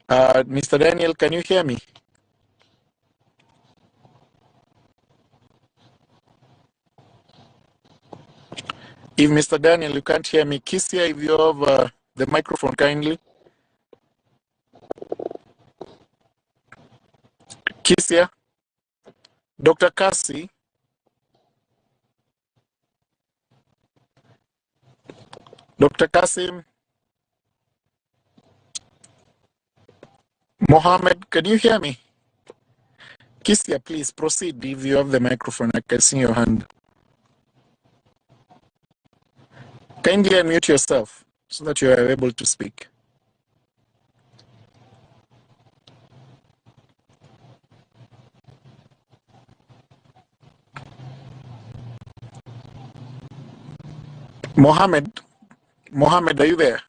Mr. Daniel, can you hear me? If Mr. Daniel, you can't hear me, Kisia, if you have the microphone kindly. Kisia, Dr. Kasi, Dr. Kasim, Mohammed, can you hear me? Kisia, please proceed if you have the microphone. I can see your hand. Kindly unmute yourself so that you are able to speak. Mohammed, are you there?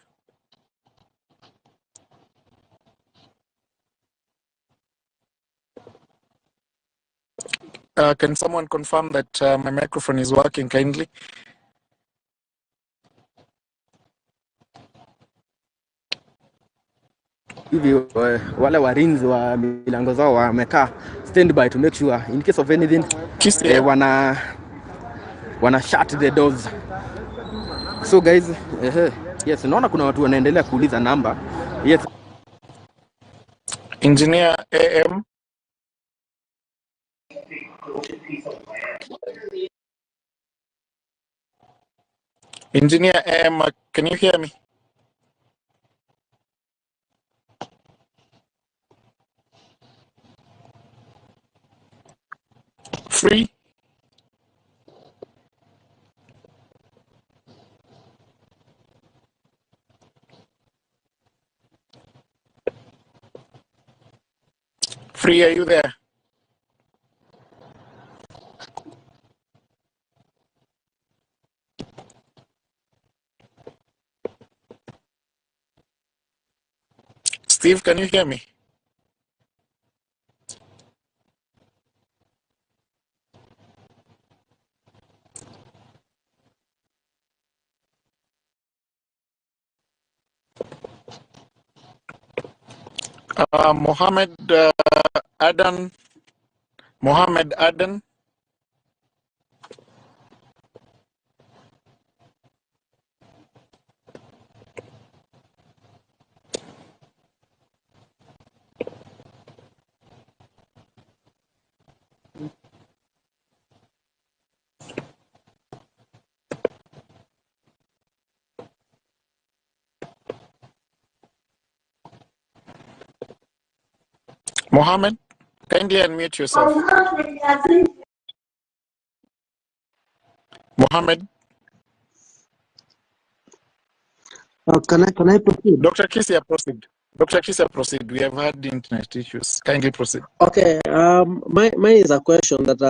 Can someone confirm that my microphone is working kindly? Hivyo wale walinzi wa milango zao wamekaa standby to make sure in case of anything wana shut the doors. So guys, yes, naona kuna watu wanaendelea kuuliza namba. Yes. Engineer AM. Engineer AM, can you hear me? Free? Free, are you there? Steve, can you hear me? Mohammed Adan. Mohammed Adan. Mohammed, kindly unmute yourself. Mohammed. Can I proceed? Dr. Kisia, proceed. Dr. Kisia, proceed. We have had internet issues. Kindly proceed. Okay. Mine is a question that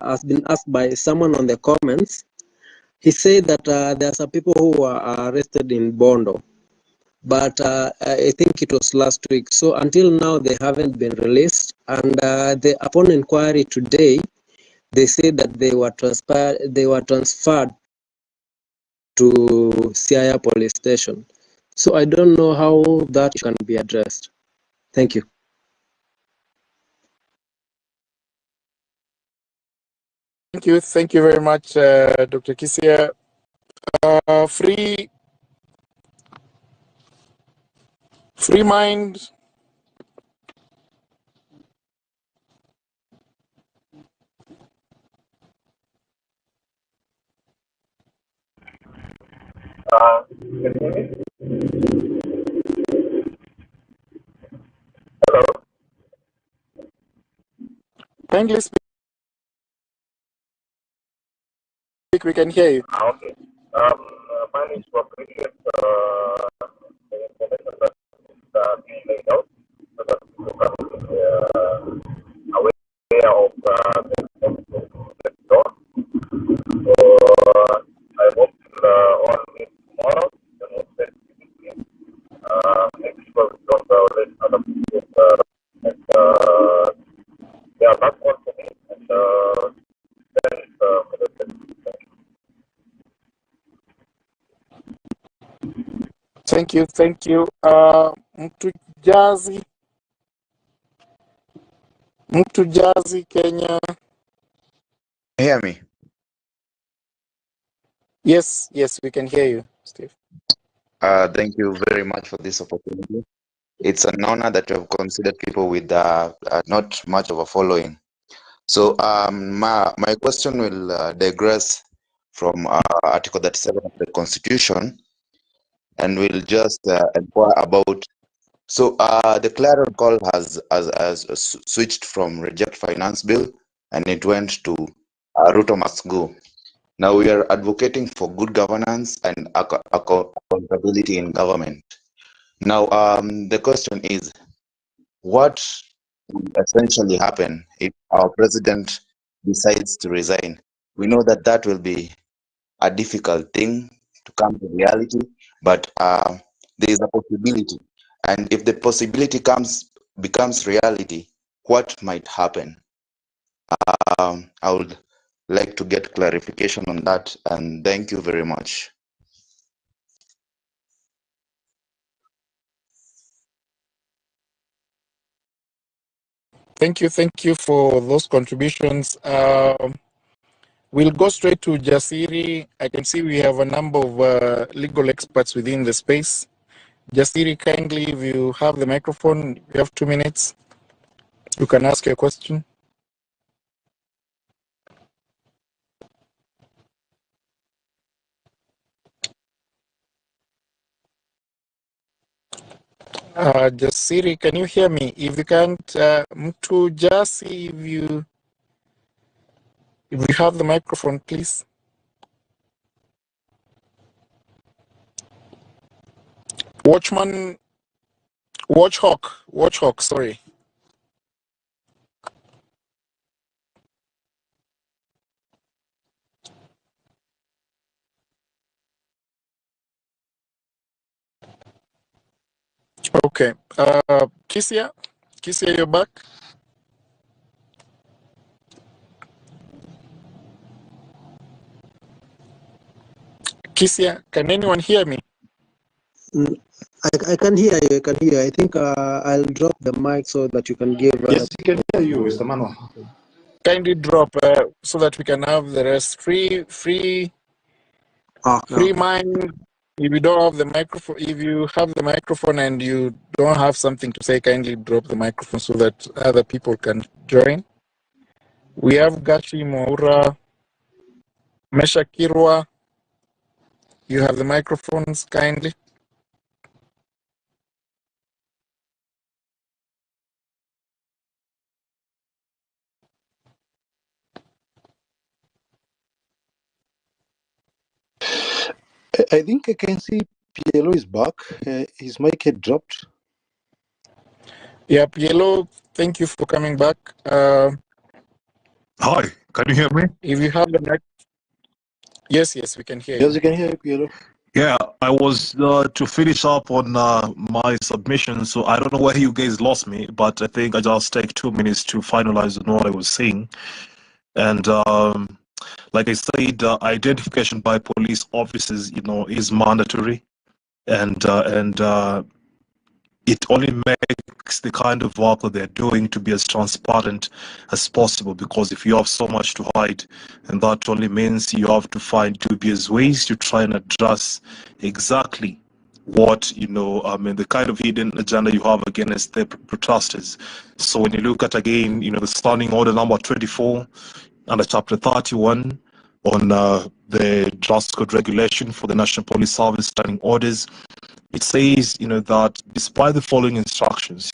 has been asked by someone on the comments. He said that there are some people who were arrested in Bondo, but I think it was last week. So until now, they haven't been released. And upon inquiry today, they said that they were transferred to Siaya police station. So I don't know how that can be addressed. Thank you. Thank you very much, Dr. Kisia. Free mind. Can you hear me? Hello. Kindly speak. We can hear you. Okay. My name is appreciate the information that is being laid out so that people can be aware of the door. So I hope on tomorrow, maybe people don't let other people they are not confident and Thank you. Mtujazi. Mtu Jazi, Kenya. Hear me? Yes, we can hear you, Steve. Thank you very much for this opportunity. It's an honor that you have considered people with not much of a following. So my question will digress from Article 37 of the Constitution, and we'll just inquire about. So the clarion call has switched from reject finance bill, and it went to Ruto must go. Now we are advocating for good governance and accountability in government. Now the question is, what will essentially happen if our president decides to resign? We know that that will be a difficult thing to come to reality, but there is a possibility. And if the possibility becomes reality, what might happen? I would like to get clarification on that, and thank you very much. Thank you for those contributions. We'll go straight to Jasiri. I can see we have a number of legal experts within the space. Jasiri, kindly, if you have the microphone, you have 2 minutes. You can ask your question. Jasiri, can you hear me? If you can't, Mtu Jasi, if you have the microphone, please. Watchhawk, sorry. Okay. Kisia, you're back. Kisia, can anyone hear me? I can hear you. I can hear you. I think I'll drop the mic so that you can give. Yes, we can hear you, Mr. Manuel. Kindly drop so that we can have the rest. Free mind. If you don't have the microphone, if you have the microphone and you don't have something to say, kindly drop the microphone so that other people can join. We have Gashi Moura, Mesha Kirwa. You have the microphones, kindly. I think I can see Pielo is back. His mic had dropped. Yeah, Pielo, thank you for coming back. Hi, can you hear me? If you have the mic. Yes, we can hear you. Yes, you can hear you, Pielo. Yeah, I was to finish up on my submission, so I don't know where you guys lost me, but I think I just take 2 minutes to finalize on what I was saying. And like I said, identification by police officers, is mandatory, and it only makes the kind of work that they're doing to be as transparent as possible, because if you have so much to hide, and that only means you have to find dubious ways to try and address exactly what, the kind of hidden agenda you have against the protesters. So when you look at, again, the standing order number 24 under chapter 31 on the draft code regulation for the National Police Service standing orders, it says, that despite the following instructions,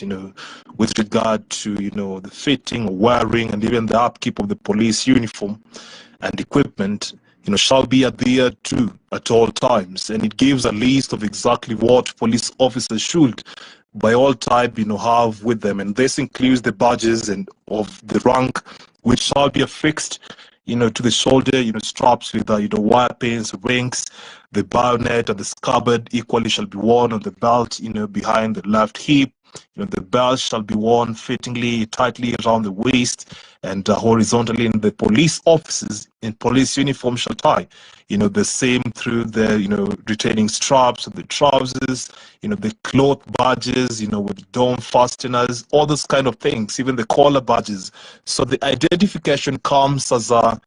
with regard to, the fitting, wearing, and even the upkeep of the police uniform and equipment, shall be adhered to at all times. And it gives a list of exactly what police officers should, by all type, have with them. And this includes the badges and of the rank, which shall be affixed, to the shoulder, straps with, wire pins, rings. The bayonet and the scabbard equally shall be worn on the belt, behind the left hip. The belt shall be worn fittingly, tightly around the waist, and horizontally in the police offices in police uniform shall tie. The same through the, retaining straps of the trousers, the cloth badges, with dome fasteners, all those kind of things, even the collar badges. So the identification comes as a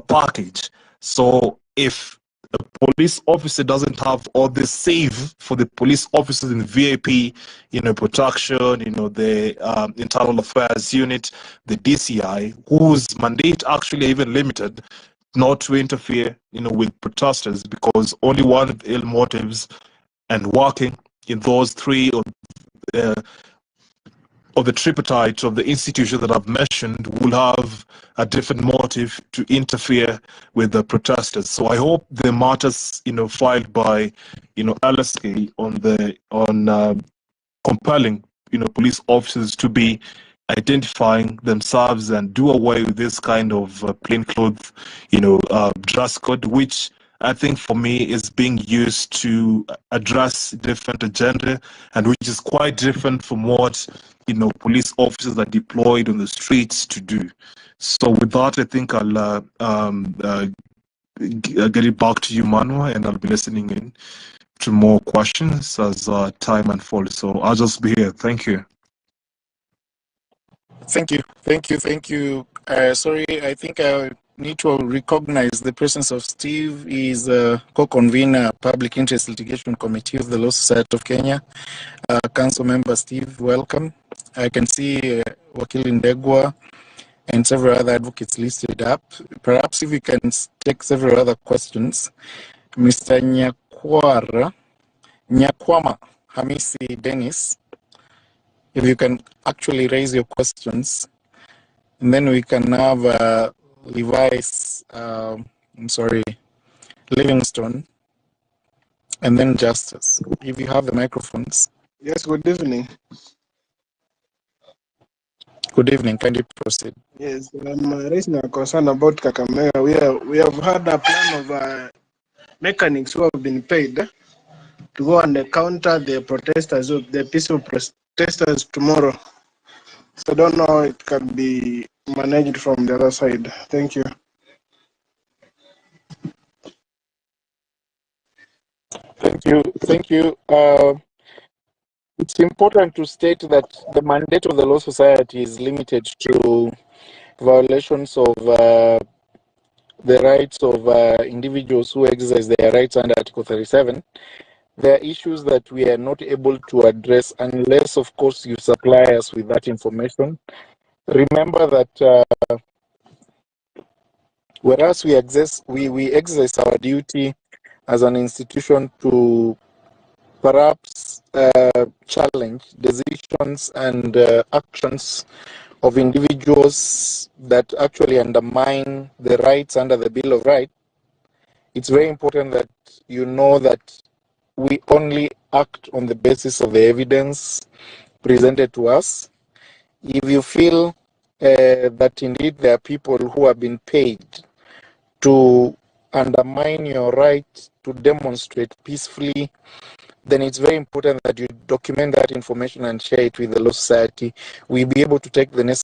package. So if a police officer doesn't have all this save for the police officers in VIP, protection, the internal affairs unit, the DCI, whose mandate actually even limited not to interfere, with protesters, because only one of the ill motives and working in those three of the tripartite of the institutions that I've mentioned will have a different motive to interfere with the protesters. So I hope the matters, filed by, LSK on compelling, police officers to be identifying themselves and do away with this kind of plainclothes, dress code, which I think for me is being used to address different agenda, and which is quite different from what police officers are deployed on the streets to do. So with that, I think I'll get it back to you, Manuel, and I'll be listening in to more questions as time unfolds. So I'll just be here. Thank you. Thank you. Sorry, I think I need to recognize the presence of Steve. He's a co-convener, Public Interest Litigation Committee of the Law Society of Kenya. Council member Steve, welcome. I can see Wakil Ndegwa and several other advocates listed up. Perhaps if we can take several other questions. Mr. Nyakwama Hamisi Dennis, if you can actually raise your questions, and then we can have Livingstone, and then Justice. If you have the microphones. Yes, good evening. Good evening, kindly proceed. Yes, I'm raising a concern about Kakamega. We have had a plan of mechanics who have been paid to go and counter the protesters, the peaceful protesters tomorrow. So I don't know how it can be managed from the other side. Thank you. Thank you. It's important to state that the mandate of the Law Society is limited to violations of the rights of individuals who exercise their rights under Article 37. There are issues that we are not able to address unless, of course, you supply us with that information. Remember that whereas we exercise our duty as an institution to perhaps challenge decisions and actions of individuals that actually undermine the rights under the Bill of Rights, it's very important that you know that we only act on the basis of the evidence presented to us. If you feel that indeed there are people who have been paid to undermine your right to demonstrate peacefully, then it's very important that you document that information and share it with the Law Society. We'll be able to take the necessary